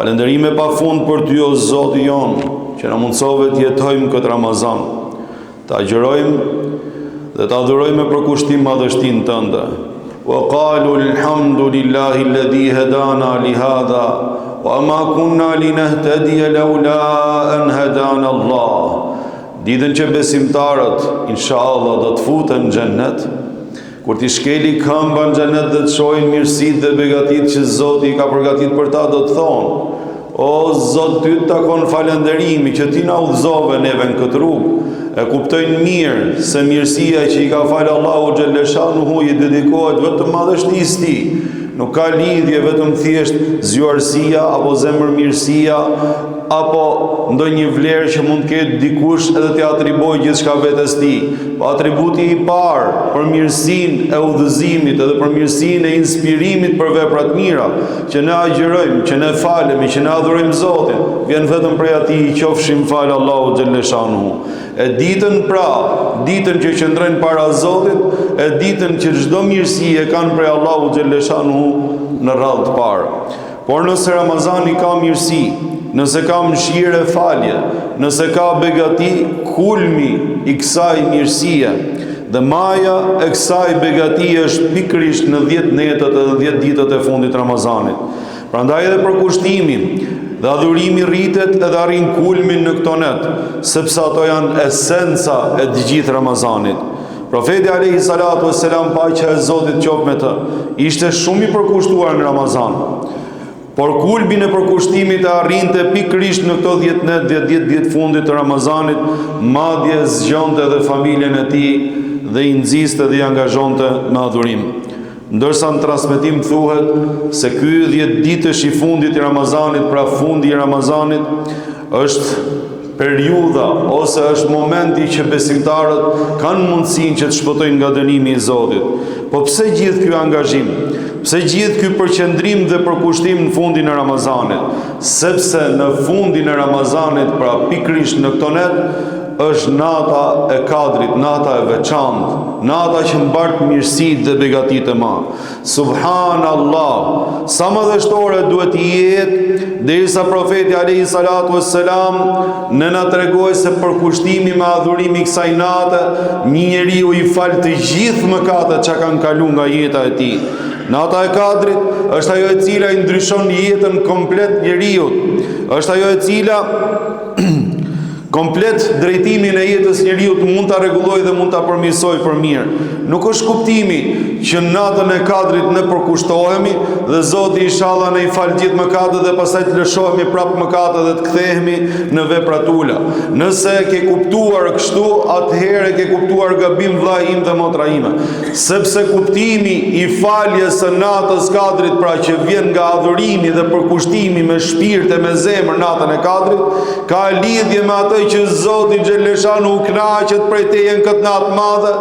Falënderime pa fund për ty o Zoti jon, që na mundsove të jetojmë këtë Ramazan, të agjërojmë dhe të adhurojmë me përkushtim madhështinë tënde. Wa qalu alhamdulillahi alladhi hadana li hadha wa ma kunna linahtadiya laula an hadana Allah. Ditën që besimtarët inshallah do të futen në xhennet, kur t'i shkeli këmba në xhenet dhe të shohin mirësitë dhe begatit që Zoti i ka përgatitur për ta, do të thonë: o Zot, ty të takon falënderimi që ti na udhëzove neve në këtë rrugë. E kuptojnë mirë se mirësia që i ka falë Allahu xhaleshanuhu i dedikohet vetëm madhështisë ti. Nuk ka lidhje vetëm thjesht zjuarësia apo zemërmirësia apo ndonjë vlerë që mund të ketë dikush edhe t'i atribojë gjithçka vetes tij. Po atributi i parë për mirësinë e udhëzimit edhe për mirësinë e inspirimit për vepra të mira, që ne agjërojmë, që ne falemi, që ne adhurojmë Zotin, vjen vetëm prej atij i qofshim falë Allahu xhaleshanuhu. E ditën pra, ditën që qëndrojnë para Zotit, e ditën që çdo mirësi e kanë prej Allahu xhaleshanuhu në radhë të parë. Por nëse Ramazani ka mirësi, nëse ka mëshirë e falje, nëse ka begati, kulmi i kësaj mirësie dhe maja e kësaj begati është pikërisht në 10 netët edhe 10 ditët e fundit Ramazanit. Prandaj edhe përkushtimi dhe adhurimi rritet edhe arrin kulmin në këto net, sepse ato janë esenca e të gjithë Ramazanit. Profeti alayhi salatu wassalam, paqja e Zotit qoftë me të, ishte shumë i përkushtuar në Ramazan. Por kulmin e përkushtimit e arrinte pikërisht në këto 10 net, 10 ditë fundit të Ramazanit, madje zgjonte edhe familjen e tij dhe i nxiste dhe i angazhonte në adhurim. Ndërsa në transmetim thuhet se ky 10 ditësh i fundit i Ramazanit, pra fundi i Ramazanit, është periudha ose është momenti që besimtarët kanë mundësinë që të shpëtojnë nga dënimi i Zotit. Po pse gjithë ky angazhim? Pse gjithë ky përqendrim dhe përkushtim në fundin e Ramazanit? Sepse në fundin e Ramazanit, pra pikërisht në këto net, është nata e kadrit, nata e veçantë, nata që mbart mirësitë dhe begatitë e madhe. Subhanallah, sa madhështore duhet të jetë derisa profeti alayhi salatu wassalam ne na tregoi se përkushtimi me adhurimi kësaj nate, një njeriu i fal të gjithë mëkatet që kanë kaluar nga jeta e tij. Nata e kadrit është ajo e cila i ndryshon jetën komplet njeriu. Është ajo e cila komplet drejtimin e jetës njeriu mund ta rregullojë dhe mund ta përmirësojë për mirë. Nuk është kuptimi që natën e kadrit ne përkushtohemi dhe Zoti inshallah ne i fal gjithë mëkatet dhe pastaj të lëshohemi prapë mëkatet dhe të kthehemi në vepra tula. Nëse ke kuptuar kështu, atëherë ke kuptuar gabim vllai im dhe motra ime. Sepse kuptimi i faljes së natës kadrit, pra që vjen nga adhurimi dhe përkushtimi me shpirt e me zemër natën e kadrit, ka lidhje me atë që Zoti xhaleshanu kënaqet prej teje në këtë natë madhe.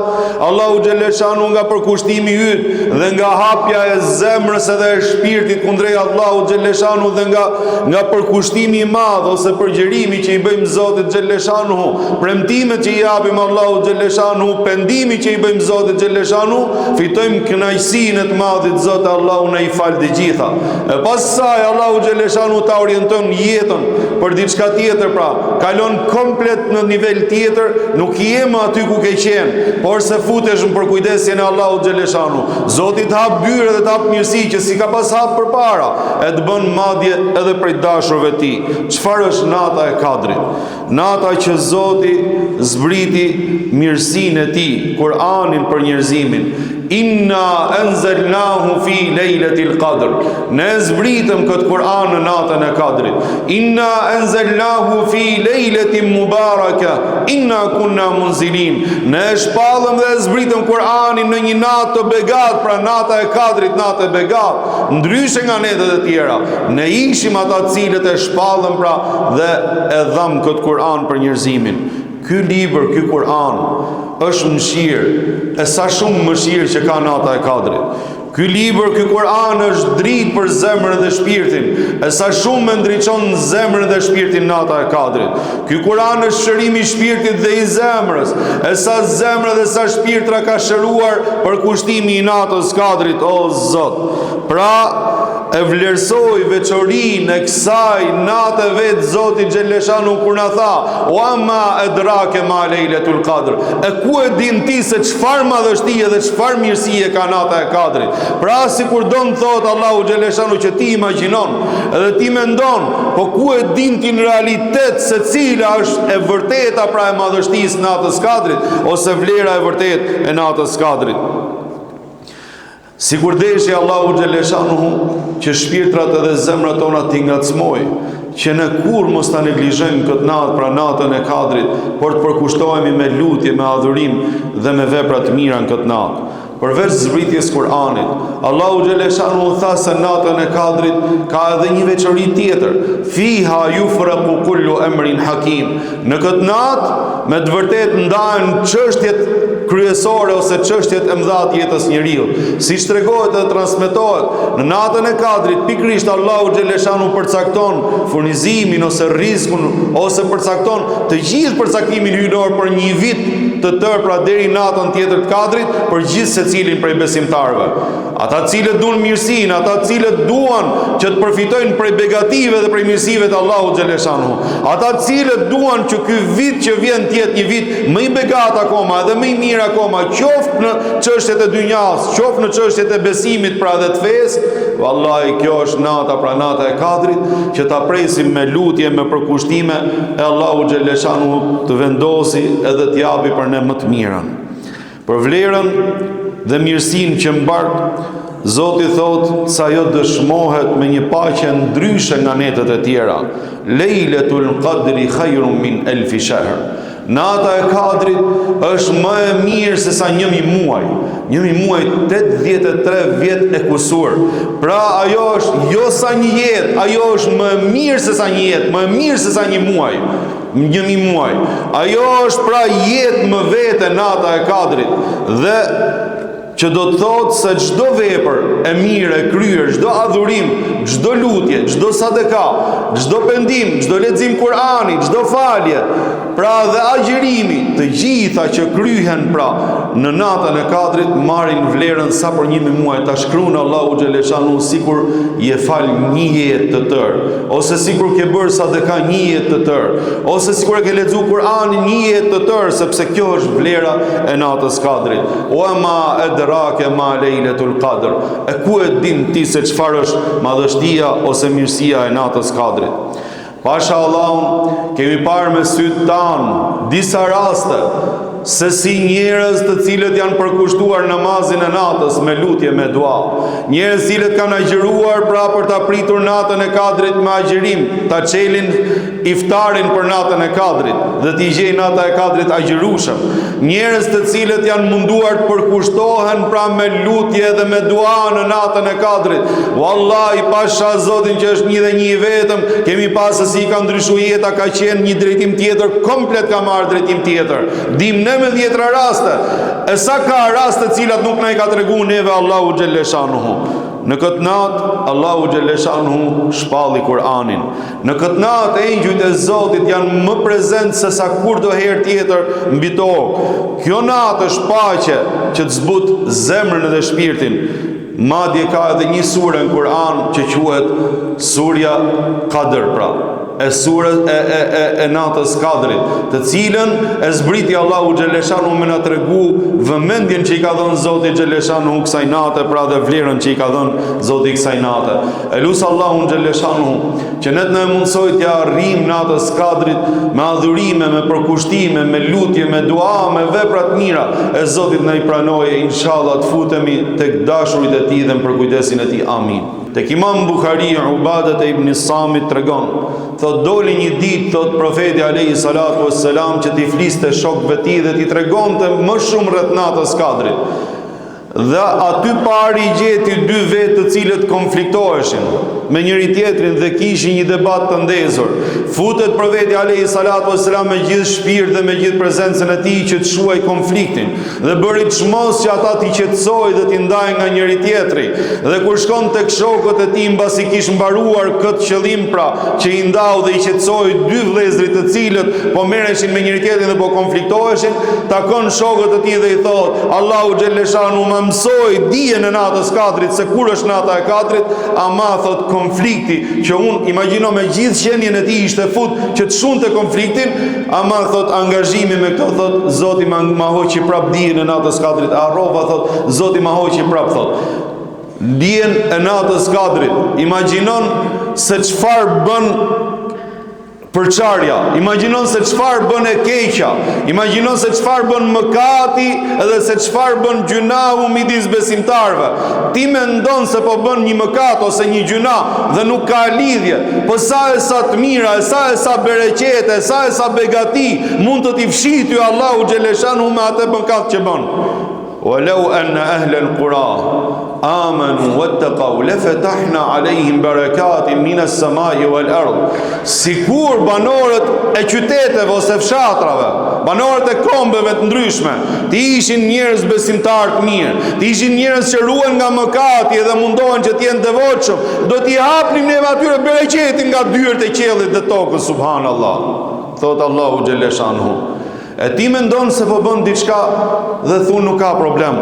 Allahu xhaleshanu nga përkushtimi yt dhe nga hapja e zemrës edhe e shpirtit kundrejt Allahu xhaleshanu dhe nga përkushtimi i madh ose përgjerimi që i bëjmë Zotit xhaleshanu, premtimet që i japim Allahu xhaleshanu, pendimi që i bëjmë Zotit xhaleshanu, fitojmë kënaqësinë e të madhit Zot Allahu na i fal të gjitha. E pas saj Allahu xhaleshanu ta orienton jetën për diçka tjetër, pra kalon komplet në nivel tjetër, nuk jemi aty ku ke qenë, por se futesh në përkujdesjen e Allahu xhaleshanu. Zoti të hap byre dhe të hap mirësi që si ka pas hap përpara, e të bën madje edhe prej dashurve ti. Çfarë është nata e kadrit? Nata që Zoti zbriti mirësinë e tij, Kur'anin për njerëzimin. Inna anzalnahu fi lejletil qadr. Ne zbritëm këtë Kur'an në natën e kadrit. Inna anzalnahu fi lejletin mubaraka. Inna kunna munzilin. Ne shpallëm dhe zbritëm Kur'anin në një natë të begat, pra nata e kadrit, natë e begat, ndryshe nga netët e tjera. Ne ishim ata cilët e shpallëm pra dhe e dham këtë Kur'an për njerëzimin. Ky libër, ky Kur'an është mëshirë, e sa shumë mëshirë që ka nata e kadrit. Ky libër, ky Kur'an është dritë për zemrën dhe shpirtin, e sa shumë me ndriçon zemrën dhe shpirtin nata e kadrit. Ky Kur'an është shërimi i shpirtit dhe i zemrës, e sa zemra dhe sa shpirtra ka shëruar për kushtimi i natës kadrit, o Zot. Pra, e vlerësoi veçorinë e kësaj natë vetë Zoti xhaleshanu kur na tha: "Wa ma adrake ma Lailatul Qadr." E ku e din ti se çfarë madhështie dhe çfarë mirësie ka nata e Kadrit? Pra sikur don thot Allahu xhaleshanu që ti imagjinon edhe ti mendon, po ku e din ti në realitet se cila është e vërteta pra e madhështisë natës Kadrit ose vlera e vërtetë e natës Kadrit? Sikur deshi Allahu xhaleshanuhu që shpirtrat edhe zemrat tona t'i ngacmoj, që në kur mos ta neglizhojmë këtë natë, pra natën e Kadrit, por të përkushtohemi me lutje, me adhurim dhe me vepra të mira në këtë natë. Përveç zbritjes Kur'anit, Allahu xhaleshanuhu tha se natën e Kadrit ka edhe një veçori tjetër: "Fiha yufraqu kullu amrin hakim." Në këtë natë me të vërtetë ndahen çështjet kryesore ose çështjet e mëdha të jetës njeriu. Siç tregohet dhe transmetohet, në natën e Kadrit pikërisht Allahu xhaleshanu përcakton furnizimin ose rrezikun ose përcakton të gjithë përcaktimin hyjnor për një vit të tërë, pra deri natën tjetër të Kadrit, për gjithë secilin prej besimtarëve. Ata të cilët duan mirësinë, ata të cilët duan që të përfitojnë prej begative dhe prej mirësive të Allahu xhaleshanu. Ata të cilët duan që ky vit që vjen të jetë një vit më i begat akoma dhe më i mirë akoma, qoftë në çështjet e dynjas, qoftë në çështjet e besimit pra dhe të fesë, vallahi kjo është nata, pra nata e Kadrit, që ta presim me lutje, me përkushtime, e Allahu xhaleshanu të vendosi edhe të japi për ne më të mirën. Për vlerën dhe mirësinë që mbart, Zoti thot se ajo dëshmohet me një paqe ndryshe nga netët e tjera. Lejletul Qadri khairun min alfi shahr. Nata e Kadrit është më e mirë se sa 1000 muaj. 1000 muaj 83 vjet e kusur. Pra ajo është jo sa një jetë, ajo është më e mirë se sa një jetë, më e mirë se sa një muaj. 1000 muaj. Ajo është pra jetë më vete nata e Kadrit. Dhe që do të thotë se çdo vepër e mirë e kryer, çdo adhurim, çdo lutje, çdo sadaka, çdo pendim, çdo lexim Kur'ani, çdo falje, pra dhe agjërimi, të gjitha që kryhen pra në natën e Kadrit marrin vlerën sa për 1000 muaj. Ta shkruan Allahu xhaleshanu sikur je fal një jetë të tërë, ose sikur ke bërë sadaka një jetë të tërë, ose sikur e ke lexuar Kur'anin një jetë të tërë, sepse kjo është vlera e natës Kadrit. Wa ma adrake ma Lailatul Qadr. E ku e din ti se çfarë është madhështia ose mirësia e natës Kadrit? Pasha Allahun, kemi parë me sytë tanë disa raste se si njerëz të cilët janë përkushtuar namazin e natës me lutje, me dua. Njerëz të cilët kanë agjëruar pra për ta pritur natën e Kadrit me agjërim, ta çelin iftarin për natën e Kadrit dhe t'i gjejnë nata e Kadrit agjërueshëm. Njerëz të cilët janë munduar të përkushtohen pra me lutje dhe me dua në natën e Kadrit. Wallahi pasha Zotin që është një dhe një i vetëm, kemi pasë si ka ndryshuar jeta, ka qenë një drejtim tjetër, komplet ka marrë drejtim tjetër. Dim me 10 raste, e sa ka raste cilat nuk na i ka tregu neve Allahu xhaleshanuhu. Në këtë natë Allahu xhaleshanuhu shpalli Kur'anin. Në këtë natë engjujt e Zotit janë më prezent se sa kurdo herë tjetër mbi tokë. Kjo natë është paqe që të zbut zemrën dhe shpirtin. Madje ka edhe një sure në Kur'an që quhet Surja Qadr, pra e natës Kadrit, të cilën e zbriti Allahu xhaleshanu me na tregu vëmendjen që i ka dhënë Zoti xhaleshanu kësaj nate, pra dhe vlerën që i ka dhënë Zoti kësaj nate. E lut Allahun xhaleshanu që ne të na mundsoj të arrijmë natës Kadrit me adhurime, me përkushtime, me lutje, me dua, me vepra të mira. E Zoti na i pranojë, inshallah të futemi tek dashurit e tij dhe në përkujdesin e tij. Amin. Tek Imam Buhari, Ubadet e Ibn Samit tregon, thot doli një ditë, thot profeti alayhi salatu wassalam, që t'i fliste shokëve tij dhe t'i tregonte më shumë rreth natës Kadrit. Dhe aty pari i gjeti 2 vetë të cilët konfliktoheshin me njëri tjetrin dhe kishin një debat të ndezur. Futet profeti alayhi salatu wassalam me gjithë shpirt dhe me gjithë prezencën e tij që të shuaj konfliktin dhe bëri çmos që ata t'i qetësoj dhe t'i ndajnë nga njëri tjetri. Dhe kur shkon tek shokët e tij mbasi kishte mbaruar këtë qëllim, pra që i ndau dhe i qetësoi 2 vëllezërit të cilët po merreshin me njëri tjetrin dhe po konfliktoheshin, takon shokët e tij dhe i thot: Allahu xhaleshanu ma mësoj dijen e natës katrit, se kur është nata e katrit, ama thot konflikti, që unë imagjino me gjithë qenjen e tij ishte fut që të shunte konfliktin, ama thot angazhimi me këto, thot Zoti ma hoqi prap dijen e natës katrit, harrova, thot Zoti ma hoqi prap, thot dijen e natës katrit. Imagjinon se çfarë bën përçarja, imagjinon se çfarë bën e keqja, imagjinon se çfarë bën mëkati edhe se çfarë bën gjunahu midis besimtarve. Ti mendon se po bën një mëkat ose një gjuna dhe nuk ka lidhje, po sa e sa të mira, sa bereqete, sa begati mund të t'i fshijë ty Allahu xhaleshanu me atë mëkat që bën. Walau anna ahla al-qura amanu wattaqaw lafatahna alayhim barakatin minas samai wal ard. Sikur banorët e qyteteve ose fshatrave, banorët e kombeve të ndryshme, të ishin njerëz besimtar të mirë, të ishin njerëz që ruhen nga mëkati dhe mundohen që të jenë devotshëm, do t'i hapnim neve atyre bereqetin nga dyert e qiellit dhe tokës, subhanallah. Thot Allahu xhaleshanhu. E ti mendon se po bën diçka dhe thun nuk ka problem.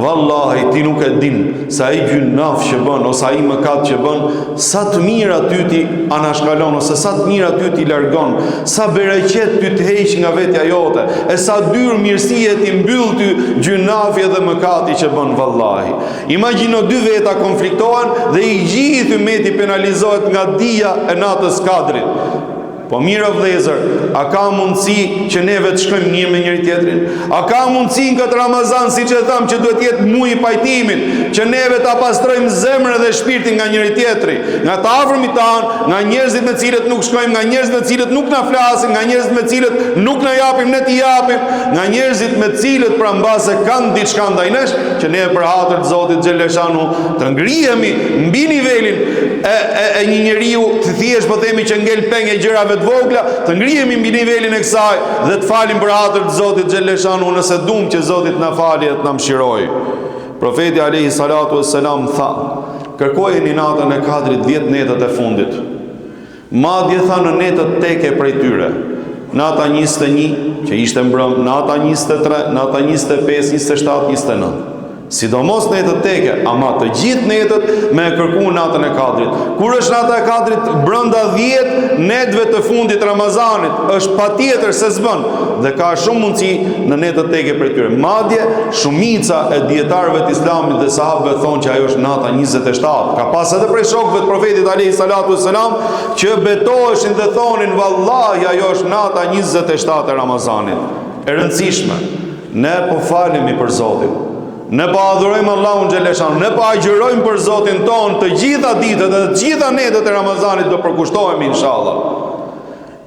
Wallahi ti nuk e din se ai gjunaf që bën ose ai mëkat që bën, sa të mira ty ti anashkalon ose sa të mira ty ti largon, sa bereqet ty të heq nga vetja jote, e sa dyr mirësie ti mbyll ty gjunafi dhe mëkati që bën vallahi. Imagjino dy veta konfliktohen dhe i gjithë ummeti penalizohet nga dija e natës kadrit. Po mirë vëllezër, a ka mundësi që neve të shkojmë mirë me njëri tjetrin? A ka mundësi në këtë Ramazan, siç e tham, që duhet jetë muaj i pajtimit, që neve ta pastrojmë zemrën dhe shpirtin nga njëri tjetri, nga të afërmit tanë, nga njerëzit me cilët nuk shkojmë, nga njerëzit me cilët nuk na flasin, nga njerëzit me cilët nuk na japim, ne t'i japim, nga njerëzit me cilët pra mbase kanë diçka ndaj nesh, që neve për hatër të Zotit xhaleshanu të ngrihemi mbi nivelin e një njeriu të thjesht po themi që ngel pengë gjërave të vogla, të ngrihemi mbi nivelin e kësaj dhe të falim për hatër të Zotit xhaleshanu nëse duam që Zoti të na falë dhe të na mëshirojë. Profeti alayhi salatu wassalam tha: kërkojeni natën e kadrit 10 netët e fundit. Madje tha në netët teke prej tyre. Nata 21 që ishte mbrëm, nata 23, nata 25, 27, 29. Sidomos netët teke, ama të gjithë netët me kërku natën e kadrit. Kur është nata e kadrit brenda 10 netëve të fundit Ramazanit, është patjetër se s'bën dhe ka shumë mundësi në netët teke për tyre. Madje shumica e dietarëve të Islamit dhe sahabëve thonë që ajo është nata 27. Ka pas edhe prej shokëve të Profetit alayhi salatu wassalam që betoheshin dhe thonin vallahi ajo është nata 27 e Ramazanit. E rëndësishme, ne po falemi për Zotin. Ne po adhurojmë Allahun xhaleshanu, ne po agjërojmë për Zotin ton të gjitha ditët dhe të gjitha netët e Ramazanit do përkushtohemi inshallah.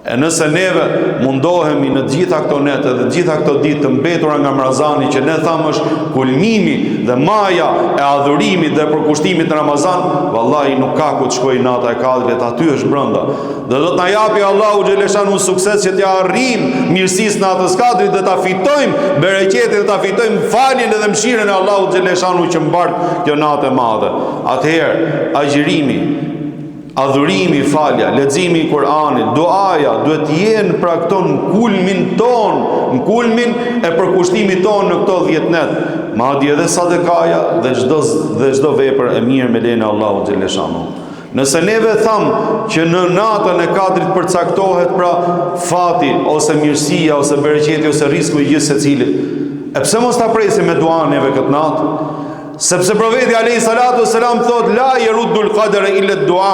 E nëse neve mundohemi në gjitha këto nete dhe gjitha këto ditë të mbetura nga Ramazani, që ne thamë është kulmimi dhe maja e adhurimit dhe përkushtimit në Ramazan, vallahi nuk ka ku të shkojë nata e kadrit, aty është brenda. Dhe do të na japi Allahu xhaleshanu sukses që t'ja arrijmë mirësisë natës kadrit dhe ta fitojmë bereqetin dhe ta fitojmë faljen dhe mëshirën e Allahu xhaleshanu që mbart kjo natë e madhe. Atëherë agjërimi, adhurimi, falja, leximi i Kuranit, duaja duhet jenë pra këto në kulmin ton, në kulmin e përkushtimit ton në këto 10 net. Madje edhe sadakaja dhe çdo vepër e mirë me lejen e Allahut xhaleshanu. Nëse neve thamë që në natën e kadrit përcaktohet pra fati ose mirësia ose bereqeti ose risku i gjithë secilit, e pse mos ta presim me dua neve këtë natë? Sepse Profeti alayhi salatu wassalam thot la yaruddul qadara illa dua.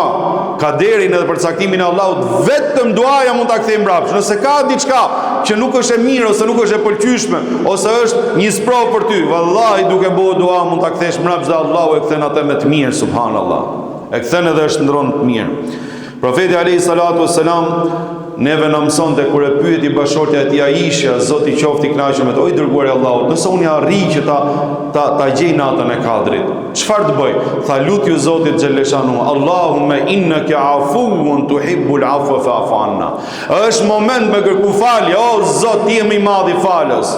Kaderin edhe përcaktimin e Allahut vetëm duaja mund ta kthejë mbrapsht. Nëse ka diçka që nuk është e mirë ose nuk është e pëlqyeshme ose është një sprovë për ty, vallahi duke bëu dua mund ta kthesh mbrapsht dhe Allahu e kthen atë me të mirë, subhanallahu. E kthen edhe është ndron të mirë. Profeti alayhi salatu wassalam neve na mësonte kur e pyeti bashortja e tij Aisha, Zoti qoftë i kënaqur me të, oj dërguari i Allahut, nëse unë arrijë që ta gjej natën e kadrit, çfarë të bëj? Tha lutju Zotit xhaleshanu, Allahumma innaka afuwun tuhibbul afwa fa'fu anna. Është moment me kërku falje, o Zot, ti je më i madh i falës.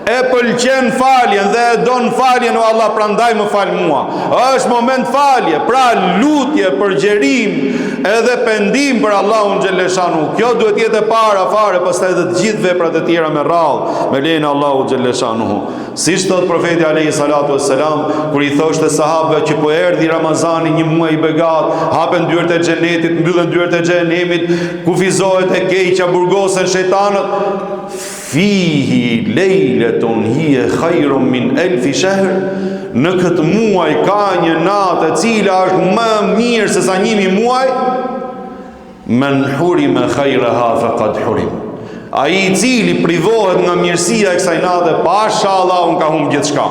E pëlqen faljen dhe e don faljen, o Allah, prandaj më fal mua. Është moment falje, pra lutje, përgjerim edhe pendim për Allahun xhaleshanu. Kjo duhet duhet jetë e para fare, pastaj edhe të gjithë veprat e tjera me radhë, me lejen e Allahu xhaleshanuhu. Siç thot profeti alayhi salatu wassalam, kur i thoshte sahabëve që po erdhi Ramazani, një muaj i begat, hapen dyert e xhenetit, mbyllen dyert e xhenemit, kufizohet e keqja, burgosen shejtanët, fihi lejletun hiya khairun min alfi shahr, në këtë muaj ka një natë e cila është më mirë se sa 1000 muaj. Men hurima khairaha faqad hurim. Ai i cili privohet nga mirësia e kësaj nate, pasha Allah unë ka humb gjithçka.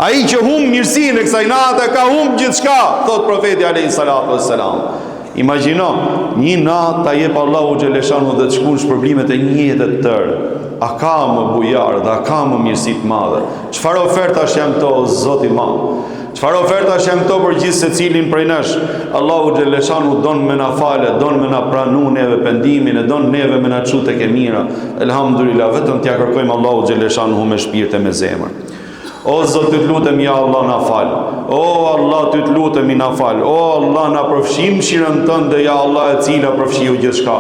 Ai që humb mirësinë e kësaj nate ka humb gjithçka, thot profeti alayhi salatu wassalam. Imagjino, një natë ta jep Allahu xhaleshanu dhe të shkon shpërblimet e një jete të tërë. A ka më bujar dhe a ka më mirësi të madhe? Çfarë ofertash janë këto, o Zoti i madh? Çfarë ofertash janë këto për gjithë secilin prej nesh? Allahu xhaleshanu don me na fale, don me na pranu neve pendimin, e don neve me na çu tek e mira. Elhamdulillah, vetëm t'ia kërkojmë Allahu xhaleshanu me shpirt e me zemër. O Zot, ty të lutem, ja Allah na fal. O Allah, ty të lutem, na fal. O Allah, na përfshim mëshirën tënde, ja Allah, e cila përfshiu gjithçka.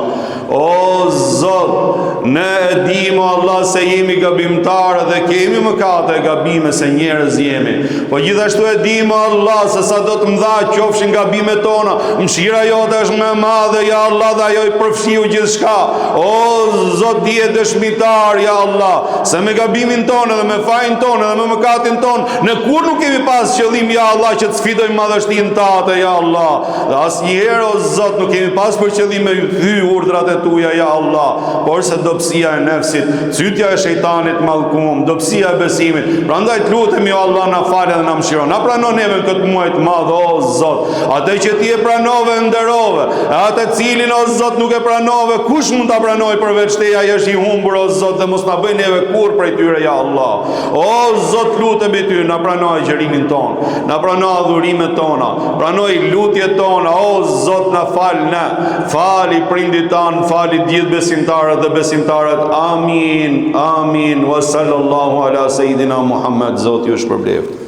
O Zot, ne e dim, o Allah, se jemi gabimtarë dhe kemi mëkate e gabime, se njerëz jemi. Po gjithashtu e dim, o Allah, se sa do të mëdha qofshin gabimet tona, mëshira jote është më e madhe, ja Allah, dhe ajo i përfshiu gjithçka. O Zot, ti je dëshmitar, ja Allah, se me gabimin tonë dhe me fajin tonë dhe me mëkatin tonë, ne kur nuk kemi pas qëllim, ja Allah, që të sfidojmë madhështinë tate, ja Allah. Dhe asnjëherë, o Zot, nuk kemi pas për qëllim me thy urdhrat e tuja, ja Allah, por se dobësia e nefsit, cytja e shejtanit mallkum, dobësia e besimit. Prandaj të lutemi, o Allah, na falë dhe na mëshiro. Na pranon neve këtë muaj të madh, o Zot. Atë që ti e pranove, nderove, e atë cilin, o Zot, nuk e pranove, kush mund ta pranoj përveç teja? Ai është i humbur, o Zot, dhe mos na bëj neve kurrë prej tyre, ja Allah. O Zot, lutemi ty, na pranoj agjërimin ton, na pranoj adhurimet tona, pranoj lutjet tona, o Zot, na fal ne, fali prindit tan, fali gjithë besimtarët dhe besimtarët. Amin, amin, wa sallallahu ala sejidina Muhammed. Zoti ju shpërbleft.